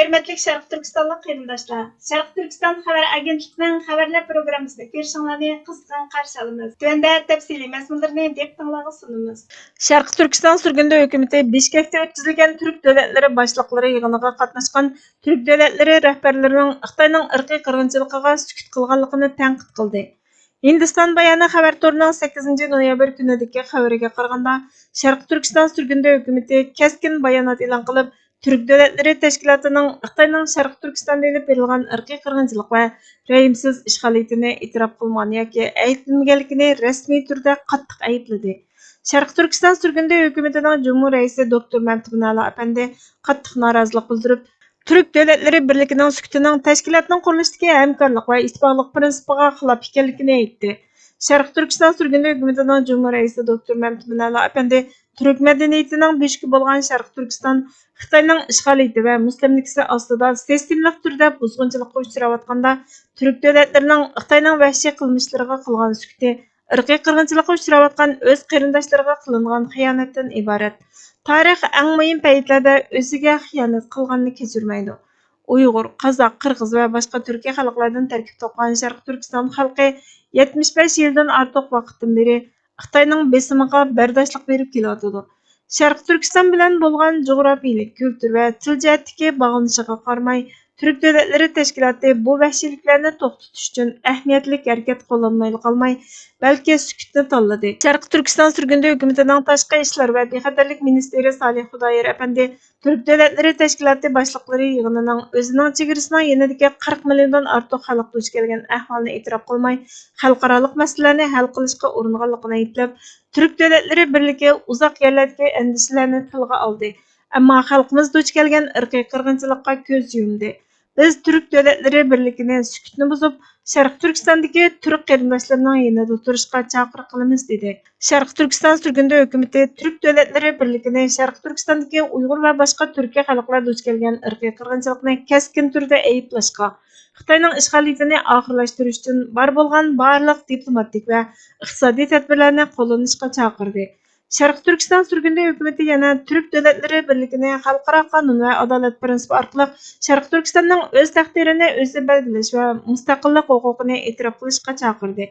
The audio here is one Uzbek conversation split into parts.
Hörmətli Şərq Türkistanlıq qərindaşlar, Şərq Türkistan xəbər agentliğinin xəbərlər proqramısında görüşünüzü qızğın qarşı alırıq. Tövəndə təfsili məzmunlarını diqqətinizə sunumuz. Şərq Türkistan sürgündə hökuməti Bişkekdə ötküzülgən Türk dövlətləri başlıqları yığınıga qatnaşqan Türk dövlətləri rəhbərlərinin Xitayning irqiy qırğınçılığına sükut qılğanlığını tənqid qıldı. Hindistan bayani xəbər toruning 8 noyabr kunidagi xəbəriga qaraganda, Şərq Türkistan sürgündə hökuməti keskin bayonot e'lon qilib, Türk Dövlətləri Təşkilatının Xitayning Şərq Türkistanda elib berilgan irqiy qırğınçılıq və rəhimsiz işğaliyetini e'tirof qilmagan yoki ayblamaganligini rasmiy turda qattiq aybladi. Şərq Türkistan sürgündə hökumətinin Cumhur Rəisi Doktor Məmtun Əli Əpəndi qattiq norozilik bildirib, Türk Dövlətləri Birligining sükutining təşkilatning qurilishdagi hamkorlik və ittifoqlik prinsipiga xilof ekanligini aytdi. Şərq Türkistan sürgündə hökumətinin Cumhur Rəisi Doktor Məmtun Əli Əpəndi Türk madaniyetining beşki bo'lgan Şərq Türkistan Xitayning ishg'oliyati va mustamlikasi ostida sistemlik turda buzg'unchilikqa uchrayotganda Türk davlatlarining Xitoyning vahshiy qilmishlariga qilgan sukuti irqiy qirg'inchilikqa uchrayotgan o'z qarindoshlariga qilingan xiyonatdan iborat. Tarix eng muhim paytlarda o'ziga xiyonat qilganni kechirmaydi. Uyg'ur, Qozoq, Qirg'iz va boshqa Turkiya xalqlaridan tarkib topgan Şərq Türkistan xalqi 75 yildan ortiq vaqtdan beri Xitoyning besimiga bardoshlik berib kelyotidi. Şərq Türkistan bilan bo'lgan jug'rafiylik, kultur va til jihatdagi bog'lanishiga qaramay, Türk Dövlətləri Təşkilatı bu vəhşiliklarni to'xtatish uchun ahamiyatli harakat qo'llanmay qolmay, balki sukutni tanladi. Şərq Türkistan sürgündə hökumətinin Tashqi ishlar va bexatarlik ministri Salih Xudoyer Əpəndi Türk Dövlətləri Təşkilatı başliqlari yig'inining o'zining chegarasining yanidagi 40 milliondan ortiq xalq duch kelgan ahvolni e'tirof qilmay, xalqaroliq masalalarni hal qilishga uringanligini ayblab, Türk Dövlətləri Birligi uzoq yerlardagi andishalarni tilga oldi. Ammo xalqimiz duch kelgan irqiy qirg'inchilikqa ko'z yumdi. Biz Türk Dövlətləri Birligini sükutni buzib, Şərq Türkistandagi Türk qarindoshlarining yanida turishga chaqiriq qilamiz dedi. Şərq Türkistan sürgündə hökuməti Türk Dövlətləri Birligini Şərq Türkistandagi Uyg'ur va boshqa Türkiya xalqlari duch kelgan irqiy qirg'inchilikni keskin turda ayblashga, Xitoyning ishg'oliyatini oxirlashtirish uchun bor bo'lgan barliq diplomatik va iqtisodiy tadbirlarni qo'llanishga chaqirdi. Şərq Türkistan sürgündə hökuməti yana Türk Dövlətləri Birligini xalqaro qonun və ədalət prinsipi orqali Şərq Türkistanning o'z taqdirini o'zi belgilash va mustaqillik huquqini e'tirof qilishga chaqirdi.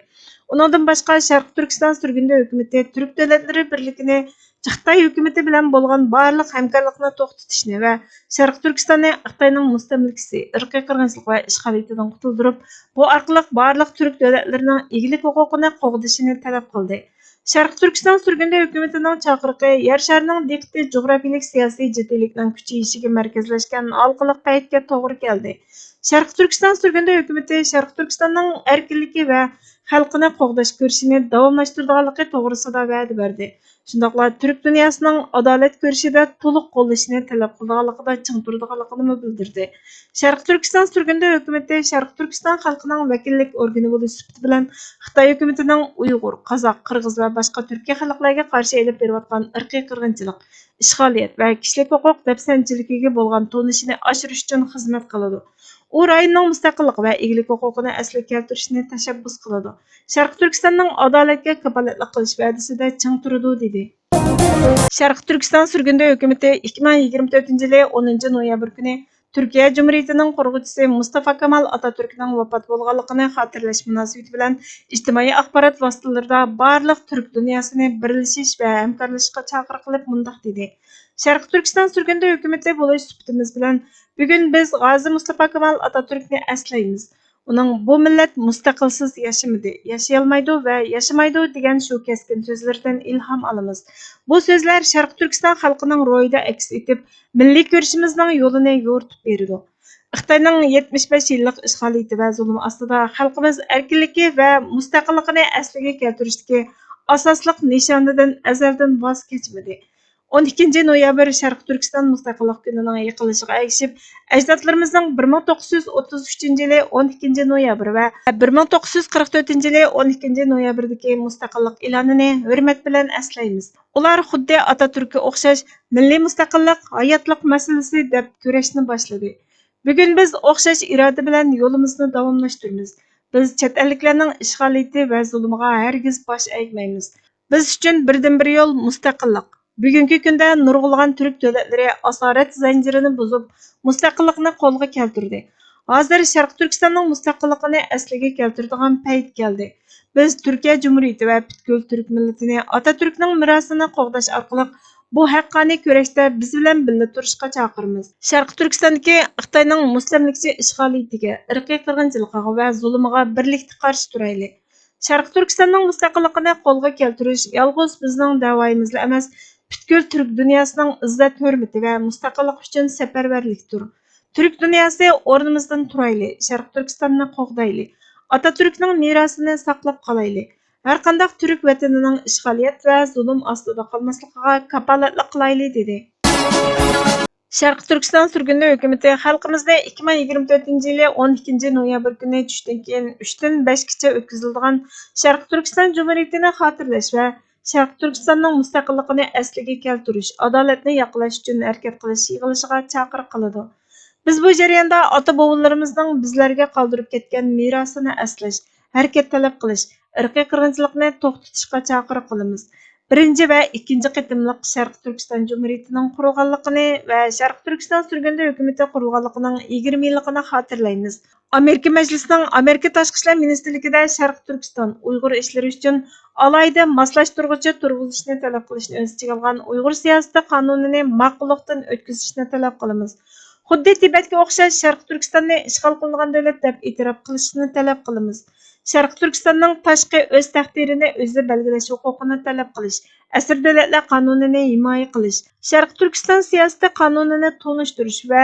Uningdan boshqa Şərq Türkistan sürgündə hökuməti Türk Dövlətləri Birligini Xitoy hökuməti bilan bo'lgan barliq hamkorlikni to'xtatishni va Şərq Türkistanni Xitoyning mustamlikasi, irqiy qirg'inchilik va ishg'oliyatidan qutuldirib, bu orqali barliq Türk davlatlarining egilik huquqini qo'g'dishini talab qildi. Şərq Türkistan sürgündə hökumətinin çağırıqı yer şarının diqqəti coğrafiyalik siyasi ciddilikdən küçəyişiga mərkəzləşkən halqılıq paytga toğru gəldi. Şərq Türkistan sürgündə hökuməti Şərq Türkistanның erkinligi və xalqını qoğdaş görüşünü davamlaşdırdığanlığı toğrusida vədi verdi. Şundaqla Türk dünyasının adalet görüşüdə to'liq qo'llashini talab qilganligida ching turadiganligini bildirdi. Şərq Türkistan sürgündə hökuməti Şərq Türkistan xalqining vakillik organi bo'lish sifati bilan Xitoy hökumətinin Uyg'ur, Qozoq, Qirg'iz va boshqa Turkiya xalqlariga qarshi elib berayotgan irqiy qirg'inchilik, ishg'oliyat va kishilik huquq dafsanchiligiga bo'lgan to'nishini oshirish uchun xizmat qiladi. U rayonning mustaqillik va egilik huquqini asliga keltirishni tashabbus qiladi. Şərq Türkistanning adolatga kafolatlik qilish va'dasida ching turadi dedi. Şərq Türkistan sürgündə hökuməti 2024-yili 10 noyabr kuni Türkiye Cumhuriyetining qurg'uvchisi Mustafa Kemal Atatürkning vafot bo'lganligini xotirlash munosabati bilan ijtimoiy axborot vositalarida barliq Türk dunyosini birlashish va hamkorlashishga chaqiriq qilib mundaq dedi. Şərq Türkistan sürgündə hökuməti bo'lish sifatimiz bilan bugun biz G'azi Mustafa Kemal Atatürkni eslaymiz. Uning bu millat mustaqilsiz yashamadi, yashayolmaydi va yashamaydi degan shu keskin so'zlardan ilhom olamiz. Bu so'zlar Şərq Türkistan xalqining ro'yida aks etib, milliy ko'rishimizning yo'lini yo'ritib berdi. Xitoyning 75 yillik ishg'oliyati va zulm ostida xalqimiz erkinligi va mustaqilligini asliga keltirishdagi asosliq nishonidan azaldan voz kechmadi. 12 noyabr Şərq Türkistan Mustaqillik kunining yaqinlashishiga ergashib, ajdodlarimizning 1933-yili 12 noyabr va 1944-yili 12 noyabrdagi mustaqillik e'lonini hurmat bilan eslaymiz. Ular xuddi Atatürk'e o'xshash milliy mustaqillik, hayotlik masalasi deb kurashni boshladi. Bugun biz o'xshash iroda bilan yo'limizni davomlashtiramiz. Biz chet elliklarning ishg'oliyati va zulmiga hargiz bosh egmaymiz. Biz uchun birdan bir yo'l mustaqillik. Bugungi kunda nurg'ulg'an turk davlatlari asorat zanjirini buzib, mustaqillikni qo'lga keltirdi. Hozir Sharq Turkistonning mustaqilligini asliga keltiradigan payt keldi. Biz Turkiya Cumhuriyeti va butkul turk millatini Atatürkning mirosini qo'g'dash orqali bu haqqoniy kurashda biz bilan birga turishga chaqiramiz. Sharq Turkistondagi Xitoyning mustamlikachi ishg'oliyatiga, irqiy qirg'inchiligiga va zulmiga birlikda qarshi turaylik. Sharq Turkistonning mustaqilligini qo'lga keltirish yolg'iz bizning da'voyimizla emas, butkul turk dunyosining izzat hurmati va mustaqillik uchun safarbarlikdir. Turk dunyosi o'rnimizdan turayli, Sharq Turkistonni qo'g'dayli, Atatürkning merosini saqlab qolayli. Har qanday turk vatanining ishg'oliyat va zulm ostida qolmasligiga kafolatlik qilayli dedi. Sharq Turkiston sürgünlü hökuməti xalqımızda 2024-yili 12 noyabr günü düşdən keyin 3-dən 5-gacha ötküzüldiğən Sharq Turkiston Cumhuriyetini xatırlaş və Sharq Turkistonning mustaqilligini asliga keltirish, adolatni yoqlash uchun harakat qilish yig'ilishiga chaqiriq qiladi. Biz bu jarayonda ota-bobolarimizning bizlarga qoldirib ketgan merosini aslash, harakat talab qilish, irqiy qirg'inchilikni to'xtatishga chaqiriq qilamiz. Birinci ve ikinci qitimliq Sharq Turkiston Cumhuriyetining qurilganligini va Sharq Turkiston sürgünlü hökuməti qurilganligining 20 yilligini xotirlaymiz. Amerika Majlisining Amerika Tashqi ishlar ministrligida Sharq Turkiston Uyg'ur ishlari uchun alayda moslashtiruvchi turg'izishni talab qilishni o'z ichiga olgan Uyg'ur siyosati qonunini ma'qullikdan o'tkazishni talab qilamiz. Xuddi Tibetga o'xshash Sharq Turkistonni ishg'ol qilgan davlat deb e'tirof qilishni talab qilamiz. Sharq Turkistonning tashqi o'z taqdirini o'zi belgilash huquqini talab qilish, asr davlatlar qonunini himoya qilish, Sharq Turkiston siyosati qonunini to'nishtirish va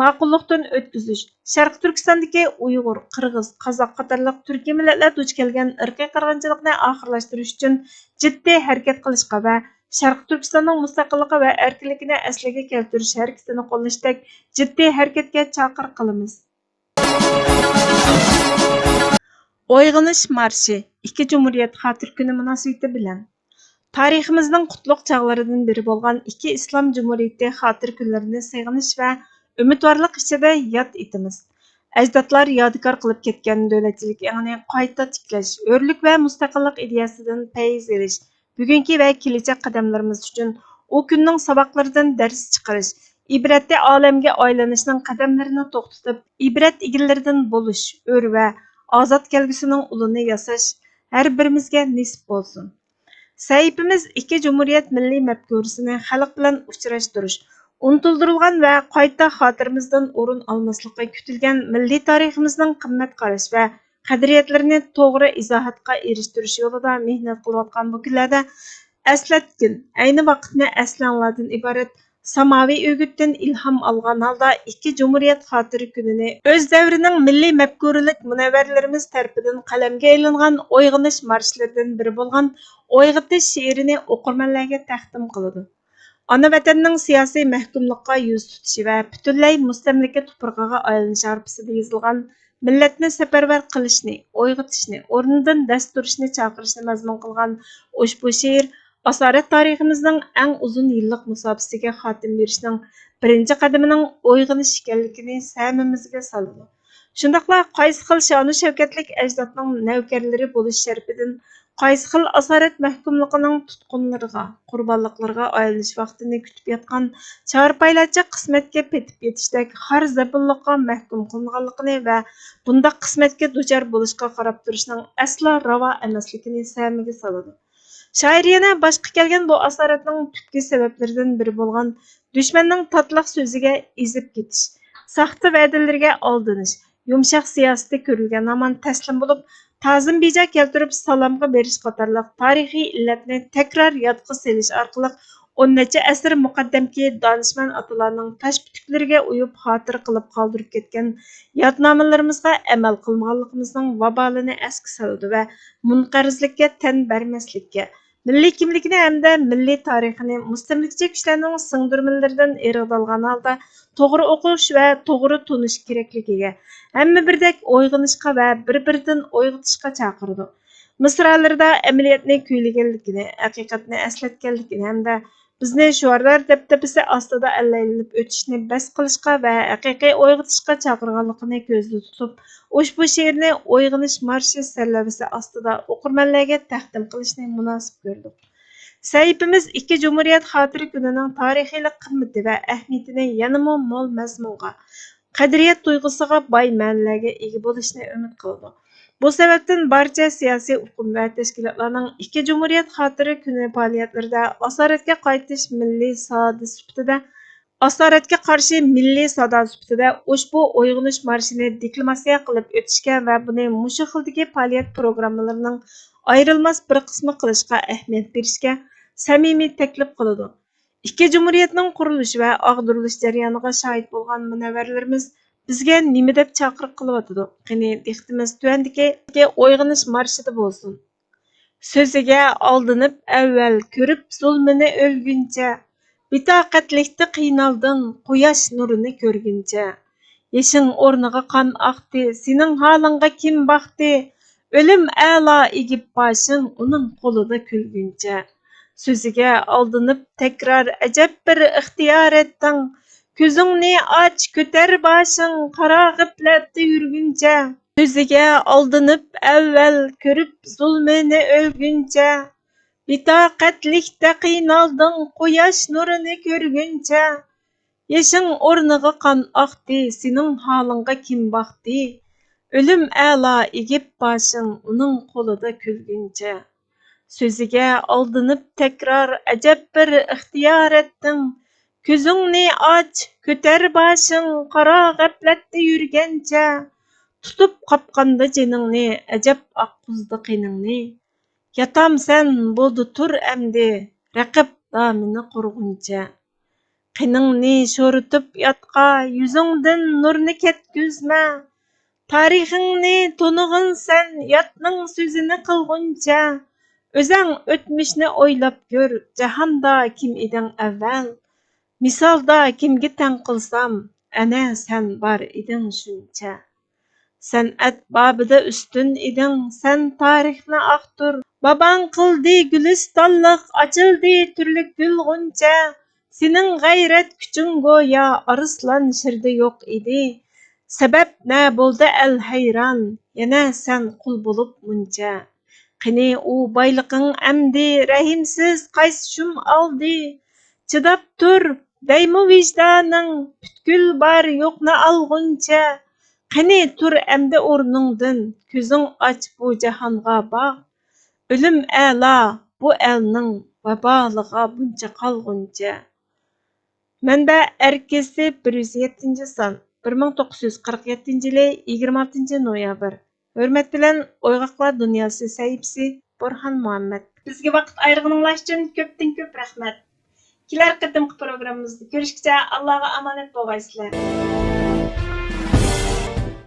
ma'qullikdan o'tkazish, Sharq Turkistondagi Uyg'ur, Qirg'iz, Qozoq qatorliq turkiy millatlar duch kelgan irqiy qirg'inchilikni oxirlashtirish uchun jiddiy harakat qilishga va Sharq Turkistonning mustaqilligi va erkinligini asliga keltirish harakatini qo'llashdek jiddiy harakatga chaqiriq qilamiz. Uyg'onish marshi 2 Cumhuriyet Xatir kuni munosabati bilan tariximizning qutlug' chog'laridan biri bo'lgan 2 Islom Cumhuriyeti Xatir kunlarini seg'inish va umidvorlik ichida yod etamiz. Ajdodlar yodgor qilib ketgan davlatchilik engini qayta tiklash, o'rlik va mustaqillik ideyasidan fayz olish, bugungi va kelajak qadamlarimiz uchun u kunning saboqlaridan dars chiqarish, ibratli olamga aylanishning qadamlarini to'xtatib, ibrat egillaridan bo'lish, ör va ozod kelgusining ulini yasash har birimizga nisib bo'lsin. Sahifimiz 2 Cumhuriyet milliy mafkurasini xalq bilan uchrashtirish, unutildirilgan va qayta xotirimizdan o'rin olmaslikqa kutilgan milliy tariximizning qimmat qarash va qadriyatlarini to'g'ri izohatga erishtirish yo'lida mehnat qilayotgan bu kunlarda aslatgin, ayni vaqtni aslanglardan iborat samoviy o'gitdan ilhom olgan holda 2 Cumhuriyet Xotiri kunini o'z davrining milliy mafkuralik munavvarlarimiz tarafidan qalamga ilingan uyg'onish marşlaridan biri bo'lgan Uyg'otish she'rini o'qirmanlarga taqdim qiladi. Ana vatanning siyosiy mahkumlikqa yuz tutishi va butunlay mustamlaka tuprog'iga aylanish arpasida yozilgan millatni safarbar qilishni, uyg'otishni, o'rnidan dast turishni chaqirishni mazmun qilgan ushbu she'r asorat tariximizning eng uzun yillik musobaqasiga xotim berishning birinchi qadamining uyg'onish ekanligini samimizga soladi. Shundaqla qaysi xil sha'nu shavkatlik ajdodning navkarlari bo'lish sharafidan qaysi xil asorat mahkumligining tutqunlariga, qurbonliqlariga aylanish vaqtini kutib yotgan chorpaylarcha qismatga petib yetishdek har zabunliqqa mahkum qilinganligini va bundaq qismatga duchor bo'lishga qarab turishning aslo ravo emasligini samiga soladi. Shoir yana boshqa kelgan bu asoratning tubki sabablaridan biri bo'lgan dushmanning tatliq so'ziga ezib ketish, saxta va'dalarga aldanish, yumshoq siyosatda ko'rilgan hamon taslim bo'lib, ta'zim beja keltirib salomga berish qatorliq tarixiy illatni takror yodga selish orqali 10 necha asr muqaddamki donishmand otalarning tosh putuklariga uyib xotir qilib qoldirib ketgan yodnomalarimizga amal qilmaganligimizning vabolini asga soladi va munqarizlikka tan bermaslikka, milliy kimligini hamda milliy tarixini mustamlikachi kuchlarning singdirmalaridan eridolgan holda to'g'ri o'qish va to'g'ri tunish kerakligiga, hamma birdek uyg'onishga va bir-biridan uyg'otishga chaqirdi. Misralarida amaliyotni kuylaganligini, haqiqatni eslatganligini hamda bizni shuarlar dabdabasi ostida allaylanib o'tishni bas qilishga va haqiqiy uyg'otishga chaqirganligini ko'zda tutib, ushbu she'rni uyg'onish marshi sarlavhasi ostida o'qirmanlarga taqdim qilishni munosib ko'rdik. Səhifimiz 2 Cumhuriyet Xatırı gününün tarixiylik qiyməti və əhəmiyyətini yanımı mol məzmunğa, qadriyat duyğusuğa bay mənlərə ega bo'lishni umid qildi. Bu səbəbdən barcha siyosiy uqum və təşkilatlarning 2 Cumhuriyet Xatırı günü fəaliyyətlərində asoratga qaytish milliy sada sifatida asoratga qarshi milliy sada sifatida ushbu uyg'unish marshini deklamatsiya qilib o'tishga va buni mushu xildagi faoliyat programmalarining ayrilmas bir qismi qilishga ahamiyat berishga samimiy taklif qiladi. İki Cumhuriyetning qurilishi va og'dirilish jarayoniga shohid bo'lgan munavvarlarimiz bizga nima deb chaqiriq qilyotidi? Qani diqqatimiz tuvandagi uyg'unish marshida bo'lsin. So'ziga aldanib avval ko'rib zulmini o'lguncha Bitaqatlikda qiynalding quyosh nurini ko'rguncha. Yeshing o'rniga qon oqdi, sening holingga kim baxti? O'lim a'lo egib boshing uning qo'lida kulguncha. So'ziga aldanib takror ajab bir ixtiyor etding. Ko'zingni och, ko'tar boshing qaro g'aflatda yurguncha. So'ziga aldanib avval ko'rib zulmini o'lguncha. Bitaqatlikda qiynalding quyosh nurini ko'rguncha. Yeshing o'rniga qon oqdi, sening holingga kim baxti? O'lim a'lo egib boshing uning qo'lida kulguncha. So'ziga aldanib takror ajab bir ixtiyor etding. Ko'zingni och, ko'tar boshing qaro g'aflatda yurgancha. Tutib qopqanda jiningni, ajab oqquzdi qiningni. Yatamsan bo'ldi tur əmdi, rəqib damini qurğuncha. Qiningni sho'ritib yotqa, yuzingdan nurni ketkizma. Tarixingni tunig'insan, yotning so'zini qilguncha. O'zing o'tmishni o'ylab ko'r, jahonda kim eding avval? Misolda kimga tang qilsam, ana sen bor eding shuncha. San'at babida ustun eding, sen tarixni aqtur. Babang qildi gülistonliq, ochildi turlik gulg'uncha. Sening g'ayrat kuching go'yo arslan shirda yo'q edi. Sabab na bo'ldi al hayron, yana sen qul bo'lib muncha. Qani u boyliqing amdi rahimsiz qaysi shum oldi. Chidab tur, deymi vicdoning, butkul bor yo'qni olguncha. Qani tur amdi o'rningdan, ko'zing och bu jahonga boq. O'lim a'lo bu elning vaboliga buncha qolguncha. Manba Erkesi 107-son 1947-yili 26-noyabr. Hurmat bilan Uyg'oqlar dunyosi sahifasi Burxon Muhammad. Bizga vaqt ayirganinglar uchun ko'pdan ko'p rahmat. Kelar qatimqi programmamizda ko'rishguncha Allohga omonat bo'lgaysizlar.